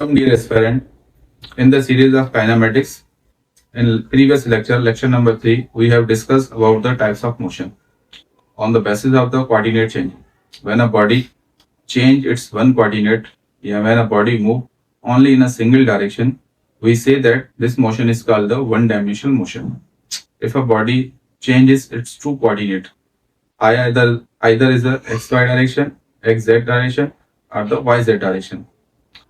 Welcome dear aspirant. In the series of kinematics, in previous lecture, lecture number 3, we have discussed about the types of motion on the basis of the coordinate change. When a body change its one coordinate, when a body move only in a single direction, we say that this motion is called the one-dimensional motion. If a body changes its two coordinate, either is the xy direction, xz direction, or the yz direction.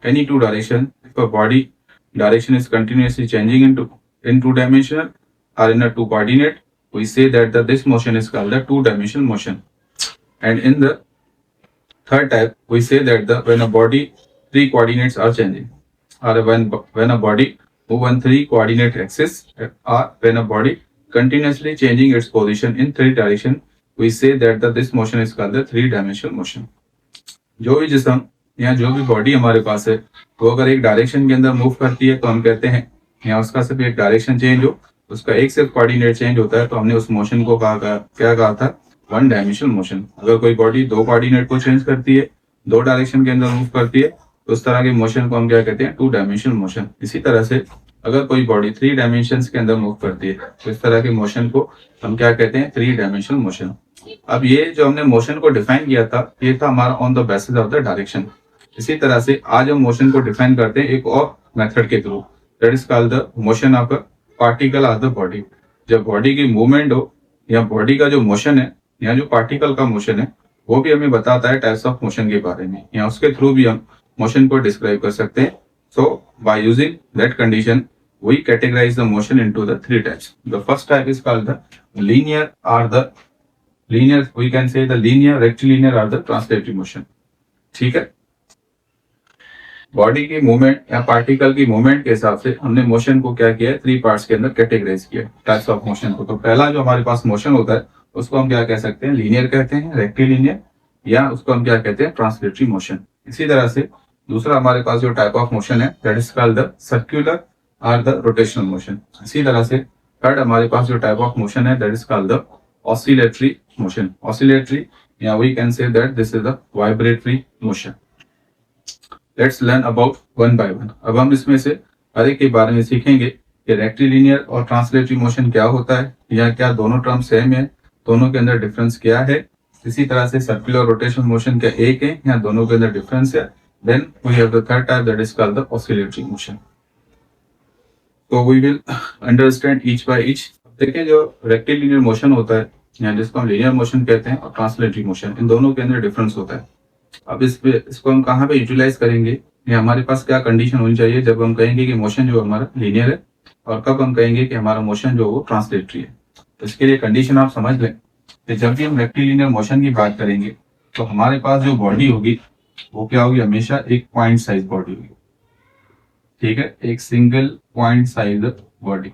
Any two direction, if a body direction is continuously changing in two dimensional or in a two coordinate, we say that this motion is called the two-dimensional motion. And in the third type, we say that when a body three coordinates are changing, or when a body move on three coordinate axis, or when a body continuously changing its position in three direction, we say that this motion is called the three-dimensional motion. जो भी जिस्म या जो भी body हमारे पास है वो अगर एक डायरेक्शन के अंदर मूव करती है तो हम कहते हैं या उसका सिर्फ एक डायरेक्शन चेंज हो, उसका एक सिर्फ कोऑर्डिनेट चेंज होता है तो हमने उस मोशन को क्या कहा था, वन डायमेंशनल मोशन. अगर कोई बॉडी दो कोऑर्डिनेट को चेंज करती है, दो डायरेक्शन के अंदर मूव करती है, तो उस तरह के मोशन को हम क्या कहते हैं, टू डायमेंशनल मोशन. इसी तरह से अगर कोई बॉडी थ्री डायमेंशन के अंदर मूव करती है तो इस तरह के मोशन को हम क्या कहते हैं, थ्री डायमेंशनल मोशन. अब ये जो हमने मोशन को डिफाइन किया था, ये था हमारा on the basis of the direction. इसी तरह से आज हम मोशन को डिफाइन करते हैं एक और मेथड के through, that is called the motion of a particle of the body. जब बॉडी की मूवमेंट हो या बॉडी का जो मोशन है या जो पार्टिकल का मोशन है वो भी हमें बताता है टाइप्स ऑफ मोशन के बारे में, या उसके थ्रू भी हम मोशन को डिस्क्राइब कर सकते हैं. So by using that condition we categorize the motion into the three types. The first type is called the linear, we can say the linear, rectilinear or the translatory motion. ठीक है, body की movement या particle की movement के हिसाब से हमने motion को क्या किया है, थ्री पार्ट्स के अंदर कैटेगराइज किया टाइप्स ऑफ मोशन को. तो पहला जो हमारे पास मोशन होता है उसको हम क्या कह सकते हैं, लीनियर कहते हैं, रेक्टिलिनियर, या उसको हम क्या कहते हैं, ट्रांसलेटरी मोशन. इसी तरह से दूसरा हमारे पास जो टाइप ऑफ मोशन है that is called the circular और द रोटेशनल मोशन. इसी तरह से थर्ड हमारे पास जो टाइप ऑफ मोशन है that is called the oscillatory motion. Oscillatory, या we can say that this is the vibratory motion. Let's learn about one by one. अब हम इसमें से हर एक के बारे में सीखेंगे कि रेक्टिलिनियर और ट्रांसलेटरी मोशन क्या होता है, या क्या दोनों टर्म सेम है, दोनों के अंदर डिफरेंस क्या है. इसी तरह से सर्कुलर रोटेशनल मोशन क्या एक है या दोनों के अंदर डिफरेंस है. Then we have the third type that is called the oscillatory motion. तो we will understand each by each. देखिए, जो रेक्टिलिनियर मोशन होता है या जिसको हम लीनियर मोशन कहते हैं और ट्रांसलेटरी मोशन, इन दोनों के अंदर डिफरेंस होता है. अब इसको हम कहाँ पे यूटिलाइज करेंगे, या हमारे पास क्या कंडीशन होनी चाहिए जब हम कहेंगे कि मोशन जो हमारा लीनियर है, और कब हम कहेंगे कि हमारा मोशन जो वो ट्रांसलेटरी है. तो इसके लिए कंडीशन आप समझ लें कि जब भी हम रेक्टिलिनियर मोशन की बात करेंगे तो हमारे पास जो बॉडी होगी वो क्या होगी, हमेशा एक पॉइंट साइज बॉडी होगी. ठीक है, एक सिंगल पॉइंट साइज बॉडी.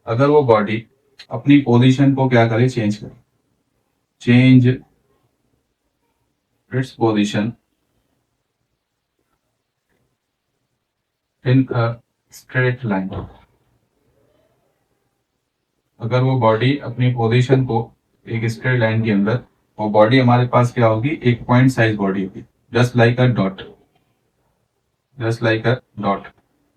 अगर वो बॉडी अपनी पोजीशन को क्या करे, चेंज करे, change its position in a straight line. अगर वो बॉडी अपनी पोजीशन को एक स्ट्रेट लाइन के अंदर, वो बॉडी हमारे पास क्या होगी, एक पॉइंट साइज बॉडी होगी, जस्ट लाइक अ डॉट.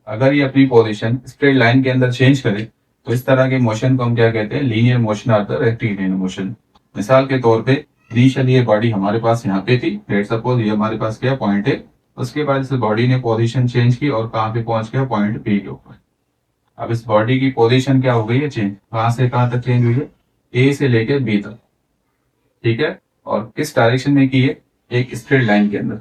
अगर ये अपनी पोजीशन स्ट्रेट लाइन के अंदर चेंज करे तो इस तरह के मोशन को हम क्या कहते हैं, लीनियर मोशन और द रेक्टिलिनियर मोशन. मिसाल के तौर पे इनिशियली ये बॉडी हमारे पास यहाँ पे थी, लेट्स सपोज ये हमारे पास क्या पॉइंट है. उसके बाद इस बॉडी ने पोजीशन चेंज की और कहाँ पे पहुंच गया, पॉइंट बी के ऊपर. अब इस बॉडी की पोजीशन क्या हो गई है, चेंज. कहाँ से कहाँ तक चेंज हुई है, ए से लेकर बी तक. ठीक है, और किस डायरेक्शन में की है, एक स्ट्रेट लाइन के अंदर.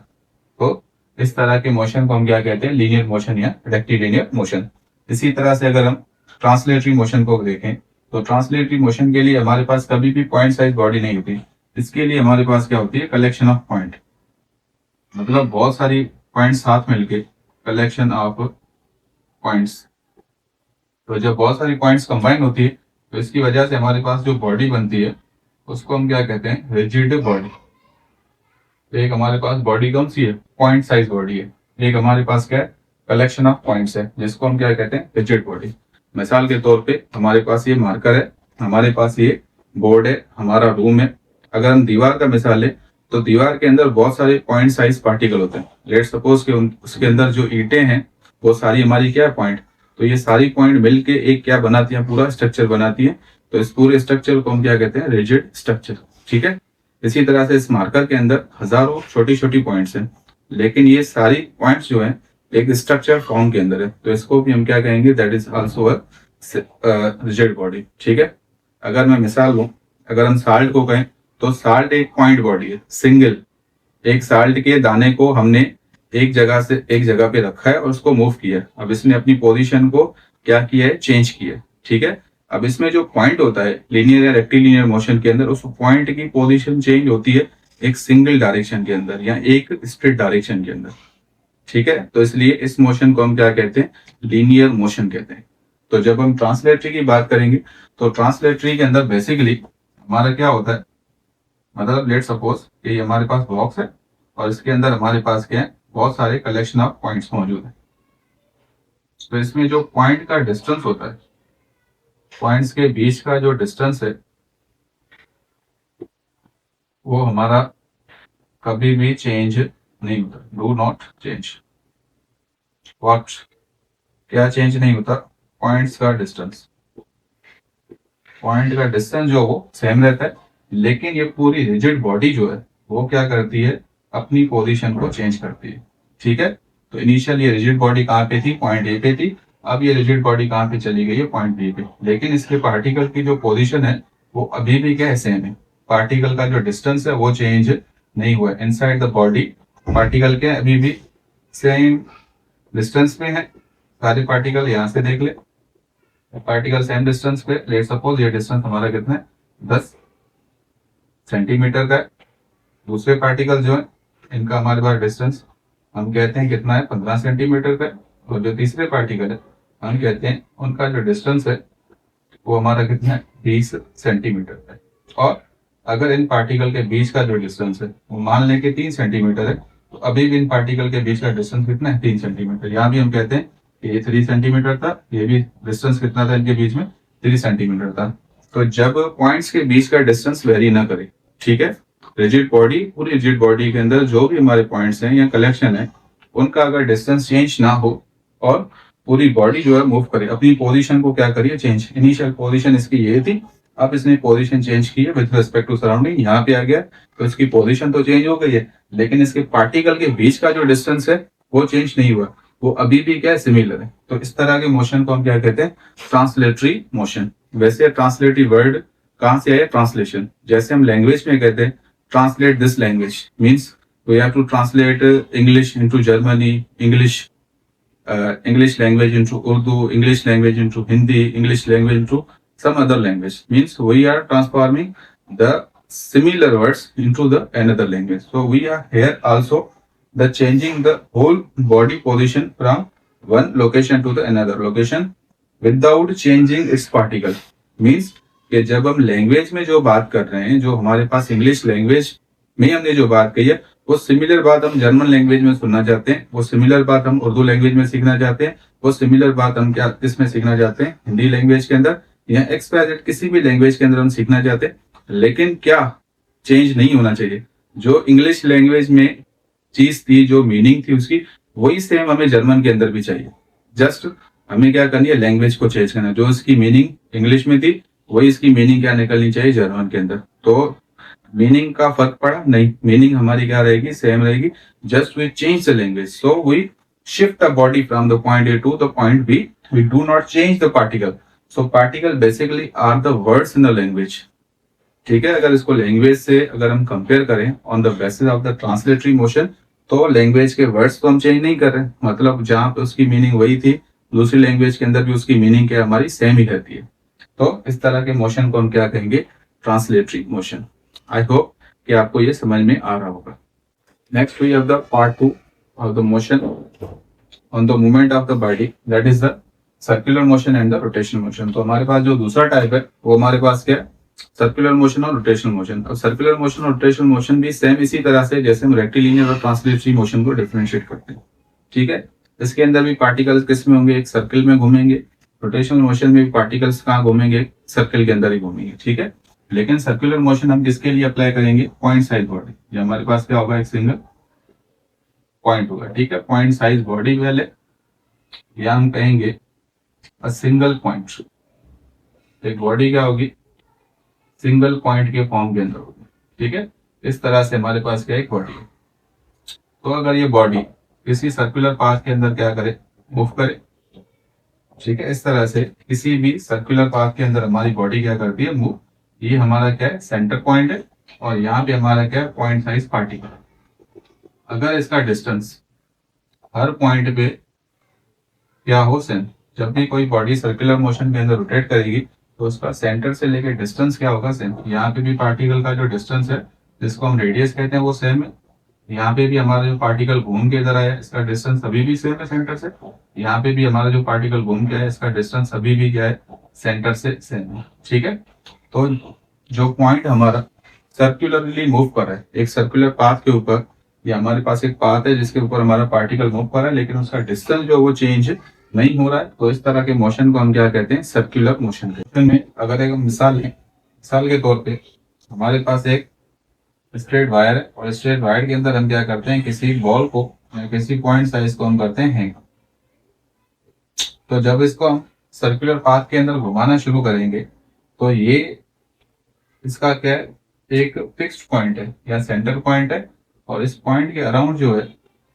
तो इस तरह के मोशन को हम क्या कहते हैं, लीनियर मोशन या रेक्टिलिनियर मोशन. इसी तरह से अगर हम ट्रांसलेटरी मोशन को देखें तो ट्रांसलेटरी मोशन के लिए हमारे पास कभी भी पॉइंट साइज बॉडी नहीं होती. इसके लिए हमारे पास क्या होती है, कलेक्शन ऑफ पॉइंट. मतलब बहुत सारी पॉइंट्स साथ मिलके, कलेक्शन ऑफ पॉइंट्स. तो जब बहुत सारी पॉइंट्स कंबाइन होती है तो इसकी वजह से हमारे पास जो बॉडी बनती है उसको हम क्या कहते हैं, रिजिड बॉडी. एक हमारे पास बॉडी कौन सी है, पॉइंट साइज बॉडी है. एक हमारे पास क्या है, कलेक्शन ऑफ पॉइंट्स है, जिसको हम क्या कहते हैं, रिजिड बॉडी. मिसाल के तौर पे हमारे पास ये मार्कर है, हमारे पास ये बोर्ड है, हमारा रूम है. अगर हम दीवार का मिसाल लें तो दीवार के अंदर बहुत सारे पॉइंट साइज पार्टिकल होते हैं। लेट सपोज कि उसके अंदर जो ईंटें हैं वो सारी हमारी क्या है, पॉइंट। तो ये सारी पॉइंट मिलके एक क्या बनाती है, पूरा स्ट्रक्चर बनाती है। तो इस पूरे स्ट्रक्चर को हम क्या कहते हैं, रिजिड स्ट्रक्चर। ठीक है। इसी तरह से इस मार्कर के अंदर हजारों छोटी छोटी पॉइंट्स हैं, लेकिन ये सारी पॉइंट्स जो हैं एक स्ट्रक्चर फॉर्म के अंदर है। तो इसको भी हम क्या कहेंगे, that is also a rigid body. ठीक है। अगर मैं मिसाल लूं, अगर हम साल्ट को कहें तो साल्ट एक पॉइंट बॉडी है, सिंगल। एक साल्ट के दाने को हमने एक जगह से एक जगह पे रखा है और उसको मूव किया। अब इसने अपनी पोजीशन को क्या किया है, चेंज किया है। ठीक है। अब इसमें जो पॉइंट होता है लीनियर या रेक्टिलिनियर मोशन के अंदर, उस पॉइंट की पोजीशन चेंज होती है एक सिंगल डायरेक्शन के अंदर या एक स्ट्रेट डायरेक्शन के अंदर। ठीक है। तो इसलिए इस मोशन को हम क्या कहते हैं, लीनियर मोशन कहते हैं। तो जब हम ट्रांसलेटरी की बात करेंगे तो ट्रांसलेटरी के अंदर बेसिकली हमारा क्या होता है, मतलब लेट सपोज कि हमारे पास बॉक्स है और इसके अंदर हमारे पास क्या है, बहुत सारे कलेक्शन ऑफ पॉइंट्स मौजूद है। तो इसमें जो पॉइंट का डिस्टेंस होता है, पॉइंट्स के बीच का जो डिस्टेंस है वो हमारा कभी भी चेंज नहीं होता। Do not change. व्हाट, क्या चेंज नहीं होता, पॉइंट्स का डिस्टेंस। पॉइंट का डिस्टेंस जो वो सेम रहता है, लेकिन ये पूरी रिजिड बॉडी जो है वो क्या करती है, अपनी पोजीशन को चेंज करती है। ठीक है। तो इनिशियल ये रिजिड बॉडी कहाँ पे थी, पॉइंट ए पे थी। अब ये रिजिड बॉडी कहाँ पे चली गई है, पॉइंट बी पे। लेकिन इसके पार्टिकल की जो पोजीशन है वो अभी भी क्या है, सेम है। पार्टिकल का जो डिस्टेंस है वो चेंज नहीं हुआ है। इनसाइड द बॉडी पार्टिकल के अभी भी सेम डिस्टेंस पे है। सारे पार्टिकल यहाँ से देख ले, पार्टिकल सेम डिस्टेंस पे। लेट सपोज ये डिस्टेंस हमारा कितना है, 10 सेंटीमीटर का है। दूसरे पार्टिकल जो है इनका हमारे पास डिस्टेंस हम कहते हैं कितना है, 15 सेंटीमीटर का है। और जो तीसरे पार्टिकल है हम कहते हैं उनका जो डिस्टेंस है वो हमारा कितना है, 20 सेंटीमीटर का है। और अगर इन पार्टिकल के बीच का जो डिस्टेंस है वो मान लें कि 3 सेंटीमीटर है, तो अभी भी इन पार्टिकल के बीच का डिस्टेंस कितना है, 3 सेंटीमीटर। यहाँ भी हम कहते हैं कि ये 3 सेंटीमीटर था, ये भी डिस्टेंस कितना था इनके बीच में, 3 सेंटीमीटर था। तो जब पॉइंट्स के बीच का डिस्टेंस वेरी ना करे, ठीक है, रिजिड बॉडी, पूरी रिजिड बॉडी के अंदर जो भी हमारे पॉइंट्स हैं या कलेक्शन है, उनका अगर डिस्टेंस चेंज ना हो और पूरी बॉडी जो है मूव करे, अपनी पोजीशन को क्या करिए, चेंज। इनिशियल पोजीशन इसकी ये थी, अब इसने पोजीशन चेंज की है विद रिस्पेक्ट टू सराउंडिंग, यहाँ पे आ गया तो इसकी पोजीशन तो चेंज हो गई है, लेकिन इसके पार्टिकल के बीच का जो डिस्टेंस है वो चेंज नहीं हुआ, वो अभी भी क्या है, सिमिलर है। तो इस तरह के मोशन को हम क्या कहते हैं, ट्रांसलेटरी मोशन। वैसे ट्रांसलेटरी वर्ड कहाँ से आया, ट्रांसलेशन। जैसे हम लैंग्वेज में कहते हैं translate this language, means we have to translate English into Germany, English language into Urdu, English language into Hindi, English language into some other language. Means we are transforming the similar words into the another language. So we are here also the changing the whole body position from one location to the another location without changing its particle. Means कि जब हम language में जो बात कर रहे हैं, जो हमारे पास इंग्लिश लैंग्वेज में हमने जो बात कही है, वो सिमिलर बात हम जर्मन लैंग्वेज में सुनना चाहते हैं, वो सिमिलर बात हम उर्दू लैंग्वेज में सीखना चाहते हैं, वो सिमिलर बात हम क्या किसमें सीखना चाहते हैं, हिंदी लैंग्वेज के अंदर या एक्सपायरेट किसी भी लैंग्वेज के अंदर हम सीखना चाहते हैं। लेकिन क्या चेंज नहीं होना चाहिए, जो इंग्लिश लैंग्वेज में चीज थी, जो मीनिंग थी उसकी, वही सेम हमें जर्मन के अंदर भी चाहिए। जस्ट हमें क्या करनी है, लैंग्वेज को चेंज करना। जो इसकी मीनिंग इंग्लिश में थी वही इसकी मीनिंग क्या निकलनी चाहिए जर्मन के अंदर। तो मीनिंग का फर्क पड़ा नहीं, मीनिंग हमारी क्या रहेगी, सेम रहेगी। Just we change the language, so we shift the body from the point A to the point B, we do not change the particle. So particle basically are the words in the language. ठीक है। अगर इसको language से अगर हम compare करें on the basis of the translatory motion, तो language के वर्ड्स को हम चेंज नहीं कर रहे, मतलब जहां पे उसकी मीनिंग वही थी, दूसरी लैंग्वेज के अंदर भी उसकी मीनिंग क्या हमारी सेम ही रहती है। तो इस तरह के मोशन को हम क्या कहेंगे, ट्रांसलेटरी मोशन। आई होप कि आपको ये समझ में आ रहा होगा। Next we have the part 2 of the motion on the movement of the body, that is the circular motion and the rotational motion. तो हमारे पास जो दूसरा टाइप है वो हमारे पास क्या है, सर्कुलर मोशन और रोटेशनल मोशन। और सर्कुलर मोशन और रोटेशनल मोशन भी सेम इसी तरह से जैसे हम रेक्टिलिनियर और ट्रांसलेटरी मोशन को डिफरेंशिएट करते हैं। ठीक है। इसके अंदर भी पार्टिकल्स किस में होंगे, एक सर्किल में घूमेंगे। रोटेशनल मोशन में भी पार्टिकल्स कहाँ घूमेंगे, सर्किल के अंदर ही घूमेंगे। ठीक है। लेकिन सर्कुलर मोशन हम किसके लिए अप्लाई करेंगे, पॉइंट साइज बॉडी। ये हमारे पास क्या होगा, एक सिंगल पॉइंट होगा, ठीक है, पॉइंट साइज बॉडी वाले, या हम कहेंगे अ सिंगल पॉइंट। एक बॉडी क्या होगी, सिंगल पॉइंट के फॉर्म के अंदर होगी, ठीक है। इस तरह से हमारे पास क्या एक बॉडी है। तो अगर ये बॉडी किसी सर्कुलर पाथ के अंदर क्या करे, मूव करे, ठीक है, इस तरह से किसी भी सर्कुलर पाथ के अंदर हमारी बॉडी क्या करती है, मूव। ये हमारा क्या है, सेंटर पॉइंट है, और यहाँ पे हमारा क्या है, पॉइंट साइज पार्टिकल। अगर इसका डिस्टेंस हर पॉइंट पे क्या हो, सेम, जब भी कोई बॉडी सर्कुलर मोशन के अंदर रोटेट करेगी तो उसका सेंटर से लेकर डिस्टेंस क्या होगा, सेम। यहाँ पे भी पार्टिकल का जो डिस्टेंस है, जिसको हम रेडियस कहते हैं, वो सेम है। यहाँ पे भी हमारा जो पार्टिकल घूम के इधर आया, इसका डिस्टेंस अभी भी सेम है सेंटर से। यहाँ पे भी हमारा जो पार्टिकल घूम के आया, इसका डिस्टेंस अभी भी क्या है, सेंटर से सेम है, ठीक है। तो जो पॉइंट हमारा सर्कुलरली मूव कर रहा है एक सर्कुलर पाथ के ऊपर, या हमारे पास एक पाथ है जिसके ऊपर हमारा पार्टिकल मूव कर रहा है, लेकिन उसका डिस्टेंस जो वो चेंज नहीं हो रहा है, तो इस तरह के मोशन को हम क्या कहते हैं, सर्कुलर मोशन कहते हैं। में अगर एक मिसाल है, मिसाल के तौर पे हमारे पास एक स्ट्रेट वायर है, और स्ट्रेट वायर के अंदर हम क्या करते हैं, किसी बॉल को या किसी पॉइंट साइज को हम करते हैं हैंग। तो जब इसको हम सर्कुलर पाथ के अंदर घुमाना शुरू करेंगे, तो ये इसका क्या है, एक फिक्स्ड पॉइंट है या सेंटर पॉइंट है, और इस पॉइंट के अराउंड जो है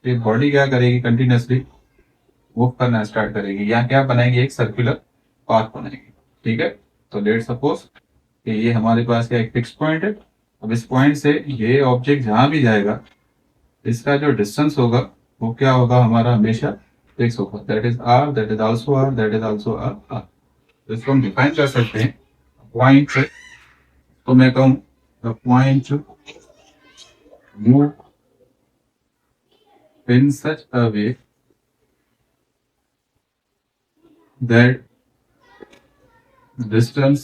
ये बॉडी क्या करेगी, कंटिन्यूसली मूव करना स्टार्ट करेगी, या क्या बनाएगी, एक सर्कुलर पाथ बनाएगी, ठीक है। तो लेट सपोज कि ये हमारे पास क्या एक फिक्स पॉइंट है। अब इस पॉइंट से ये ऑब्जेक्ट जहां भी जाएगा, इसका जो डिस्टेंस होगा वो क्या होगा, हमारा हमेशा फिक्स होगा। That is R, that is also R, that is also R R. तो इसको हम डिफाइन कर सकते हैं पॉइंट से। तो मैं कहूँ the point move in such a way that distance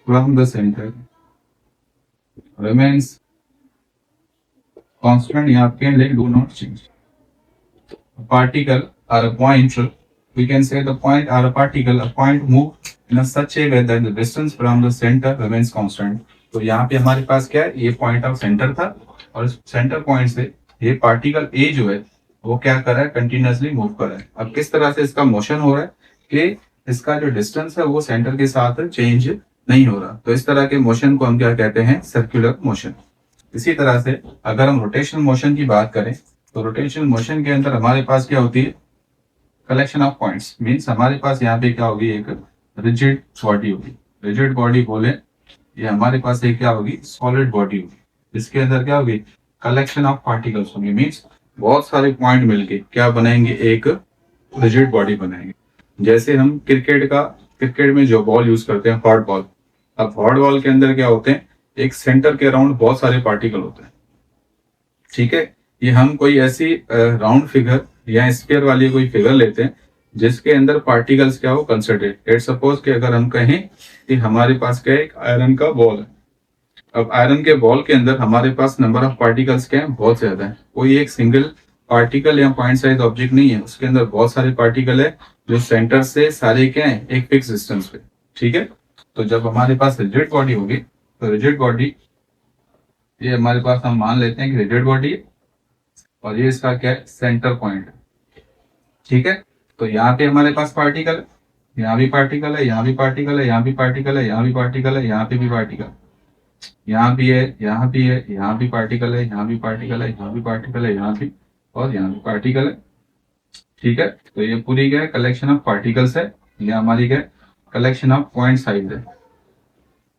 from the center remains constant या can like do not change. A particle or a point, we can say the point or a particle, a point move in a such a way that the distance from the center remains constant. तो यहाँ पे हमारे पास क्या है, ये point of centre था, और इस सेंटर पॉइंट से ये पार्टिकल ए जो है वो क्या कर रहा है, कंटिन्यूसली मूव कर रहा है। अब किस तरह से इसका मोशन हो रहा है कि इसका जो डिस्टेंस है वो सेंटर के साथ चेंज नहीं हो रहा, तो इस तरह के मोशन को हम क्या कहते हैं, सर्कुलर मोशन। इसी तरह से अगर हम रोटेशनल मोशन की बात करें, तो रोटेशनल मोशन के अंदर हमारे पास क्या होती है, कलेक्शन ऑफ पॉइंट्स। मींस हमारे पास यहाँ पे क्या होगी, एक रिजिड बॉडी होगी। रिजिड बॉडी बोले ये हमारे पास एक क्या होगी, सॉलिड बॉडी होगी। इसके अंदर क्या होगी, कलेक्शन ऑफ पार्टिकल्स होंगे। मींस बहुत सारे पॉइंट मिलके क्या बनाएंगे, एक रिजिड बॉडी बनाएंगे। जैसे हम क्रिकेट में जो बॉल यूज करते हैं, हॉट बॉल। अब हॉट बॉल के अंदर क्या होते हैं, एक सेंटर के अराउंड बहुत सारे पार्टिकल होते हैं, ठीक है। ये हम कोई ऐसी राउंड फिगर या स्फीयर वाली कोई फिगर लेते हैं जिसके अंदर पार्टिकल्स क्या हो, कंसंट्रेट। लेट सपोज कि अगर हम कहें कि हमारे पास क्या है, एक आयरन का बॉल है। अब आयरन के बॉल के अंदर हमारे पास नंबर ऑफ पार्टिकल्स क्या है, बहुत ज्यादा है। कोई एक सिंगल पार्टिकल या पॉइंट साइज ऑब्जेक्ट नहीं है, उसके अंदर बहुत सारे पार्टिकल है जो सेंटर से सारे क्या है, एक फिक्स डिस्टेंस पे, ठीक है। तो जब हमारे पास रिजिड बॉडी होगी, तो रिजिड बॉडी ये हमारे पास हम मान लेते हैं कि रिजिड बॉडी है, और ये इसका क्या है, सेंटर पॉइंट है, ठीक है। तो यहाँ पे हमारे पास पार्टिकल, यहाँ भी पार्टिकल है, यहाँ भी पार्टिकल है, यहाँ भी पार्टिकल है, यहाँ भी पार्टिकल है, यहाँ पे भी पार्टिकल, यहाँ भी है, यहाँ भी है, यहाँ भी पार्टिकल है, यहाँ भी पार्टिकल है, यहाँ भी पार्टिकल है, यहाँ भी, और यहाँ भी पार्टिकल है, ठीक है। तो ये पूरी क्या है, कलेक्शन ऑफ पार्टिकल्स है। ये हमारी क्या है, कलेक्शन ऑफ पॉइंट साइज है,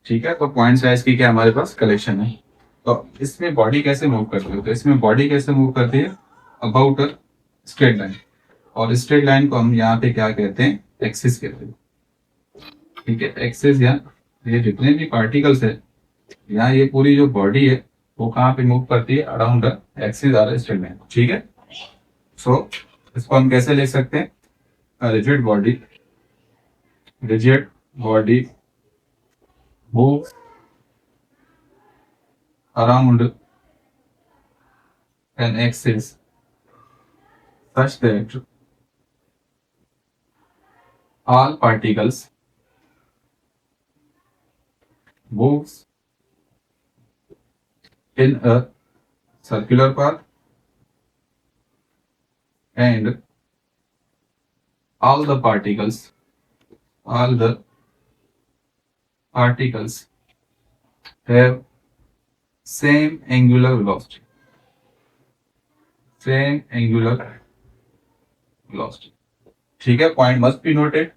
ठीक है। तो पॉइंट साइज की क्या हमारे पास कलेक्शन है। तो इसमें बॉडी कैसे मूव करती है, तो इसमें बॉडी कैसे मूव करती है, अबाउट अ स्ट्रेट लाइन। और स्ट्रेट लाइन को हम यहाँ पे क्या कहते हैं, एक्सिस कहते हैं, ठीक है। एक्सिस या ये जितने भी पार्टिकल्स है, यहाँ ये पूरी जो बॉडी है वो कहाँ पे मूव करती है, अराउंड एक्सिस और स्ट्रेट लाइन, ठीक है। सो इसको हम कैसे लिख सकते हैं, rigid body move around an axis such that all particles moves in a circular path and all the particles have same angular velocity. ठीक है, पॉइंट मस्ट बी नोटेड.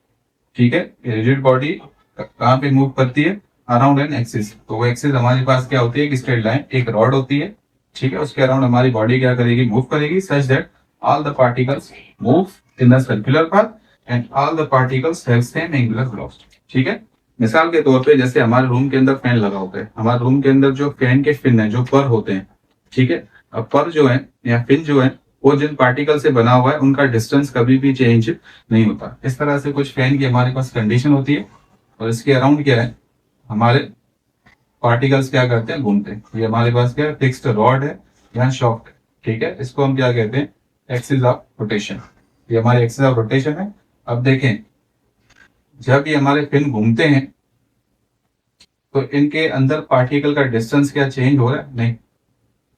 ठीक है, रिजिड बॉडी कहाँ पे मूव करती है? Around an axis. तो वो एक्सिस हमारे पास क्या होती है? एक स्ट्रेट लाइन, एक रॉड होती है. ठीक है, उसके अराउंड हमारी बॉडी क्या करेगी? मूव करेगी, such that all the particles move in the circular path and all the particles have same angular velocity. ठीक है, मिसाल के तौर पे जैसे हमारे रूम के अंदर फैन लगा होता है, हमारे रूम के अंदर जो फैन के फिन है, जो पर होते हैं. ठीक है, अब पर जो है या फिन जो है वो जिन पार्टिकल से बना हुआ है उनका डिस्टेंस कभी भी चेंज नहीं होता. इस तरह से कुछ फैन की हमारे पास कंडीशन होती है और इसके अराउंड क्या है? हमारे पार्टिकल्स क्या करते हैं? घूमते हैं. ये हमारे पास क्या है? फिक्स्ड रॉड है या शॉफ्ट है. ठीक है, इसको हम क्या कहते हैं? Axis of rotation. ये हमारी एक्सिस ऑफ रोटेशन है. अब देखें, जब ये हमारे फिन घूमते हैं तो इनके अंदर पार्टिकल का डिस्टेंस क्या चेंज हो रहा है? नहीं.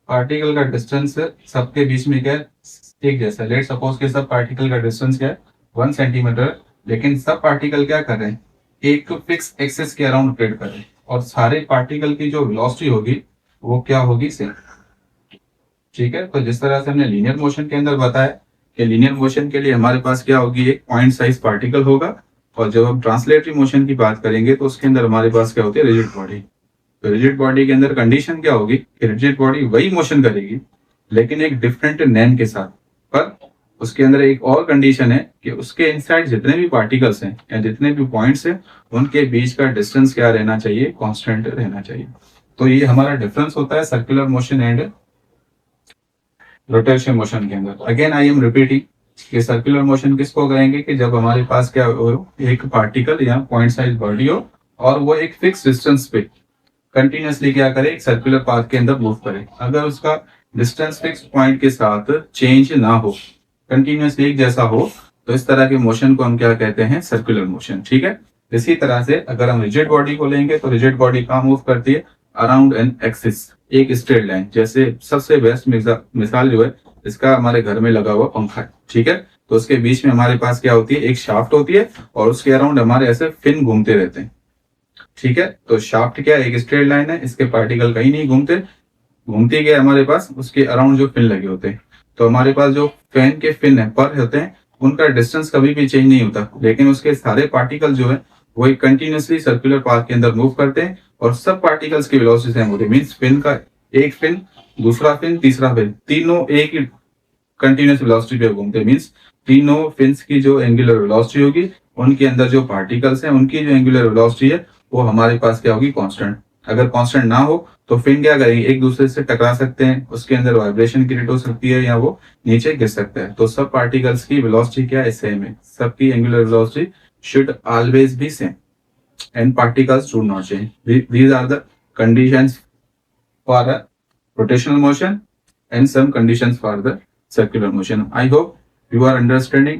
पार्टिकल का डिस्टेंस सबके बीच में क्या है? एक जैसा. लेट सपोज के सब पार्टिकल का डिस्टेंस क्या है? 1 सेंटीमीटर. लेकिन सब पार्टिकल क्या कर रहे हैं? एक फिक्स एक्सिस के अराउंड रोटेट कर रहे हैं और सारे पार्टिकल की जो वेलोसिटी होगी वो क्या होगी? सेम. ठीक है, तो जिस तरह से हमने लीनियर मोशन के अंदर बताया कि लीनियर मोशन के लिए हमारे पास क्या होगी? एक पॉइंट साइज पार्टिकल होगा. और जब हम ट्रांसलेटरी मोशन की बात करेंगे तो उसके अंदर हमारे पास क्या होती है? Rigid body. तो रिजिड बॉडी के अंदर कंडीशन क्या होगी? कि रिजिड बॉडी वही मोशन करेगी लेकिन एक डिफरेंट नेम के साथ. पर उसके अंदर एक और कंडीशन है कि उसके इनसाइड जितने भी पार्टिकल्स हैं या जितने भी पॉइंट्स हैं उनके बीच का डिस्टेंस क्या रहना चाहिए? कांस्टेंट रहना चाहिए. तो ये हमारा डिफरेंस होता है circular motion and rotation motion के अंदर. अगेन आई एम रिपीटिंग कि सर्कुलर मोशन किसको कहेंगे? कि जब हमारे पास क्या हो? एक पार्टिकल या पॉइंट साइज बॉडी हो और वो एक फिक्स डिस्टेंस पे कंटिन्यूसली क्या करे? एक सर्कुलर पाथ के अंदर मूव करे. अगर उसका डिस्टेंस फिक्स पॉइंट के साथ चेंज ना हो, कंटिन्यूसली एक जैसा हो, तो इस तरह के मोशन को हम क्या कहते हैं? Circular motion. ठीक है, इसी तरह से अगर हम रिजिड बॉडी को लेंगे तो रिजिड बॉडी कहाँ मूव करती है? अराउंड एन एक्सिस, एक स्ट्रेट लाइन. जैसे सबसे बेस्ट मिसाल जो है इसका हमारे घर में लगा हुआ पंखा है. ठीक है, तो उसके बीच में हमारे पास क्या होती है? एक शाफ्ट होती है और उसके अराउंड हमारे ऐसे फिन घूमते रहते हैं. ठीक है, तो शाफ्ट क्या है? एक स्ट्रेट लाइन है, इसके पार्टिकल कहीं नहीं घूमते. घूमती क्या हमारे पास? उसके अराउंड जो फिन लगे होते हैं. तो हमारे पास जो फैन के फिन है, पर होते हैं, उनका डिस्टेंस कभी भी चेंज नहीं होता. लेकिन उसके सारे पार्टिकल जो है वो एक कंटिन्यूसली सर्कुलर पाथ के अंदर मूव करते हैं और सब पार्टिकल्स की वेलोसिटी सेम होती है. मींस फिन का एक फिन, दूसरा फिन, तीसरा फिन, तीनों एक ही कंटिन्यूस वेलोसिटी पे घूमते हैं. मींस तीनों फिन्स की जो एंगुलर वेलोसिटी होगी, उनके अंदर जो पार्टिकल्स हैं उनकी जो एंगुलर वेलोसिटी है वो हमारे पास क्या होगी? कांस्टेंट. अगर कांस्टेंट ना हो तो फिन क्या करेंगे? एक दूसरे से टकरा सकते हैं, उसके अंदर वाइब्रेशन क्रिएट हो सकती है या वो नीचे गिर सकता है. तो सब पार्टिकल्स की वेलोसिटी क्या है? सेम है. सबकी angular velocity should always be same and particles do not change. These are the conditions for a rotational motion and some conditions for the circular motion. I hope you are understanding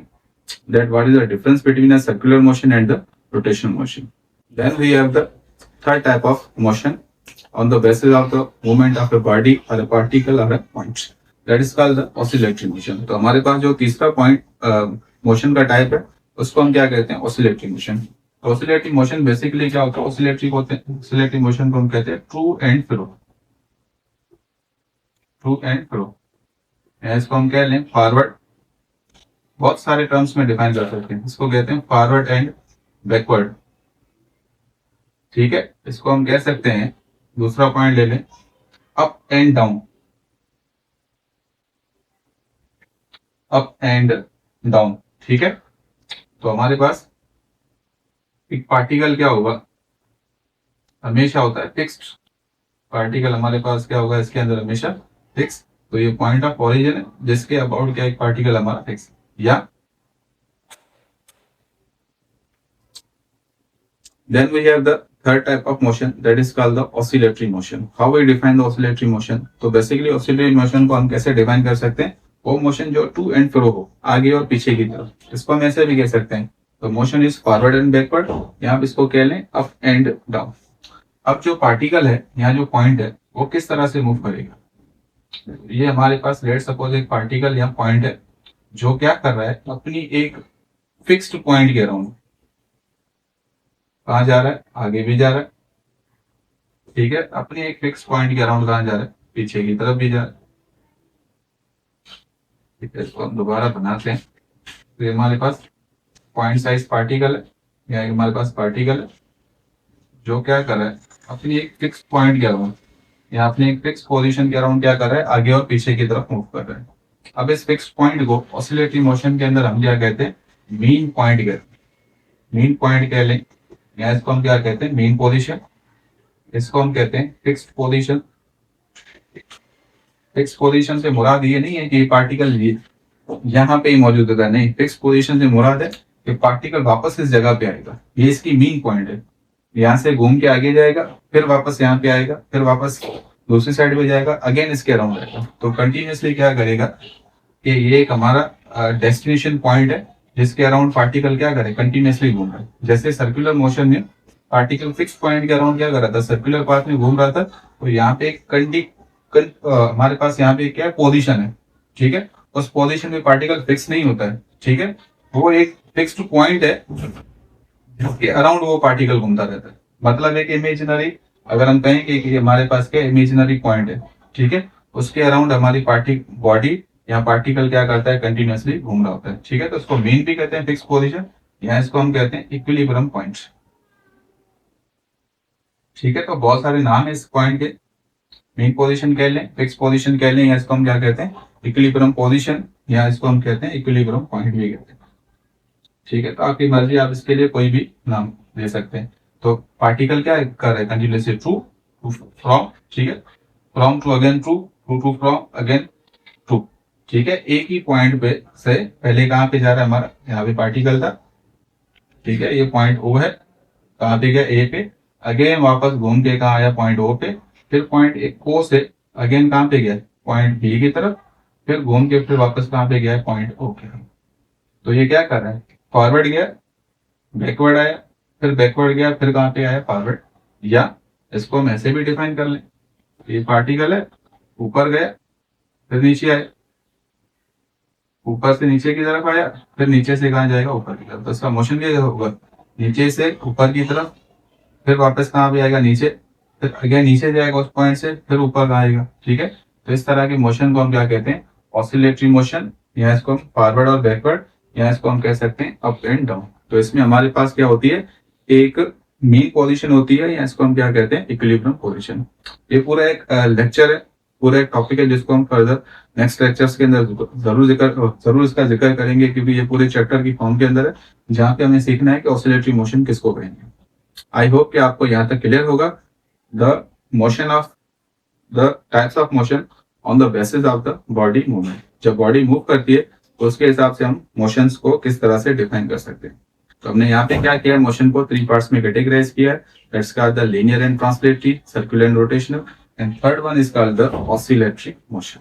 that what is the difference between a circular motion and the rotational motion. Then we have the third type of motion on the basis of the movement of a body or a particle or a point. That is called the oscillatory motion. तो हमारे पास जो तीसरा point motion का type है उसको हम क्या कहते हैं? oscillatory motion. Oscillating motion basically क्या होता है? ऑसिलेटिंग मोशन को हम कहते हैं true and fro. True and fro, इसको हम कह लें फॉरवर्ड. बहुत सारे टर्म्स में डिफाइन कर सकते हैं. इसको कहते हैं फॉरवर्ड एंड बैकवर्ड. ठीक है, इसको हम कह सकते हैं, दूसरा पॉइंट ले लें, up and down. Up and down. ठीक है, तो हमारे पास एक पार्टिकल क्या होगा? हमेशा होता है फिक्स्ड. पार्टिकल हमारे पास क्या होगा? इसके अंदर हमेशा फिक्स. तो ये पॉइंट ऑफ ओरिजिन है जिसके अबाउट क्या एक पार्टिकल हमारा फिक्स. या then we have the third type of motion that is called the oscillatory motion. How we define the oscillatory motion? तो बेसिकली ऑसिलेटरी मोशन को हम कैसे डिफाइन कर सकते हैं? वो मोशन जो टू एंड फ्रो हो, आगे और पीछे की तरफ. इसको हम ऐसे भी कह सकते हैं तो motion is forward and backward, यहाँ पे इसको कह लें अप एंड डाउन। अब जो पार्टिकल है, यहाँ जो पॉइंट है, वो किस तरह से मूव करेगा। ये हमारे पास लेट सपोज एक पार्टिकल यहाँ पॉइंट है जो क्या कर रहा है, अपनी एक फिक्स्ड पॉइंट के अराउंड कहाँ जा रहा है, आगे भी जा रहा है, ठीक है, अपनी एक फिक्स पॉइंट के अराउंड कहाँ जा रहा है, पीछे की तरफ भी जा रहा है। ठीक है, इसको हम दोबारा बनाते हैं। तो ये हमारे पास पॉइंट साइज पार्टिकल है, या हमारे पास पार्टिकल है जो क्या कर रहा है, अपनी एक फिक्स पॉइंट के अराउंड या अपनी एक फिक्स पोजीशन के अराउंड क्या कर रहा है, आगे और पीछे की तरफ मूव कर रहा है। अब इस फिक्स पॉइंट को ऑसिलेटरी मोशन के अंदर हम क्या कहते हैं, मीन पॉइंट कहते हैं। मीन पॉइंट कह लें, या इसको हम क्या कहते हैं, मीन पोजीशन। इसको हम कहते हैं फिक्स्ड पोजीशन। फिक्स पोजीशन से मुराद ये नहीं है कि ये पार्टिकल यहाँ पे ही मौजूद होगा, नहीं, फिक्स पोजीशन से मुराद है कि पार्टिकल वापस इस जगह पे आएगा, ये इसकी मीन पॉइंट है। यहाँ से घूम के आगे जाएगा, फिर वापस यहाँ पे आएगा, फिर वापस दूसरी साइड पे जाएगा, अगेन इसके अराउंड आएगा। तो कंटिन्यूसली क्या करेगा कि ये एक हमारा डेस्टिनेशन पॉइंट है जिसके अराउंड पार्टिकल क्या करे, कंटिन्यूसली घूम रहा है। जैसे सर्कुलर मोशन में पार्टिकल फिक्स पॉइंट के अराउंड क्या कर रहा था, सर्कुलर पाथ में घूम रहा था, तो यहाँ पे एक हमारे पास यहाँ पे क्या पोजीशन है, ठीक है, उस पोजीशन में पार्टिकल फिक्स नहीं होता है, ठीक है, वो एक फिक्स्ड पॉइंट है जिसके अराउंड वो पार्टिकल घूमता रहता है। मतलब एक इमेजिनरी, अगर हम कहें कि हमारे पास क्या इमेजिनरी पॉइंट है, ठीक है, उसके अराउंड हमारी बॉडी या पार्टिकल क्या करता है, कंटिन्यूसली घूम रहा होता है, ठीक है। तो उसको मीन भी कहते हैं, फिक्स पोजीशन, या इसको हम कहते हैं इक्विलिब्रियम पॉइंट, ठीक है। तो बहुत सारे नाम है इस पॉइंट के, मीन पोजीशन कह लें, फिक्स पोजीशन कह लें, या इसको हम क्या कहते हैं, इक्विलिब्रियम पोजीशन, या इसको हम कहते हैं इक्विलिब्रियम पॉइंट भी कहते हैं, ठीक है। तो आपकी मर्जी, आप इसके लिए कोई भी नाम दे सकते हैं। तो पार्टिकल क्या कर रहा है, कंटिन्यूसली ट्रू टू फ्रॉम, ठीक है, from to again through, through to from again through, ठीक है। एक ही पॉइंट पे से पहले कहाँ पे जा रहा है हमारा, यहाँ पे पार्टिकल था, ठीक है, ये पॉइंट ओ है, कहाँ पे गया, ए पे, अगेन वापस घूम के कहाँ आया, पॉइंट ओ पे, फिर पॉइंट एक ओ से अगेन कहाँ पे गया, पॉइंट बी की तरफ, फिर घूम के फिर वापस कहाँ पे गया, पॉइंट ओ के। तो ये क्या कर रहा है, फॉरवर्ड गया, बैकवर्ड आया, फिर बैकवर्ड गया, फिर कहाँ पे आया, फॉरवर्ड। या इसको हम ऐसे भी डिफाइन कर लें, ये पार्टिकल है, ऊपर गया, फिर नीचे आया, ऊपर से नीचे की तरफ आया, फिर नीचे से कहाँ जाएगा, ऊपर की तरफ। तो इसका मोशन क्या होगा, नीचे से ऊपर की तरफ, फिर वापस कहाँ पे आएगा, नीचे, फिर अगेन नीचे जाएगा उस पॉइंट से, फिर ऊपर कहाँ आएगा, ठीक है। तो इस तरह के मोशन को हम क्या कहते हैं, ऑसिलेटरी मोशन, या इसको हम फॉरवर्ड और बैकवर्ड, या इसको हम कह सकते हैं अप एंड डाउन। तो इसमें हमारे पास क्या होती है, एक मीन पोजीशन होती है, या इसको हम क्या कहते हैं, इक्विलिब्रियम पोजीशन। ये पूरा एक लेक्चर है, पूरा एक टॉपिक है जिसको हम फर्दर नेक्स्ट लेक्चर्स के अंदर जरूर इसका जिक्र करेंगे, क्योंकि ये पूरे चैप्टर की फॉर्म के अंदर है, जहाँ पे हमें सीखना है कि ऑसिलेटरी मोशन किसको कहेंगे। आई होप कि आपको यहाँ तक क्लियर होगा the motion of the types of motion on the basis of the body movement. जब बॉडी मूव करती है तो उसके हिसाब से हम मोशंस को किस तरह से डिफाइन कर सकते हैं। तो हमने यहाँ पे क्या किया, मोशन को 3 पार्ट्स में कैटेगराइज किया है। That's called the linear and translatory, circular and rotational, and third one is called the oscillatory motion.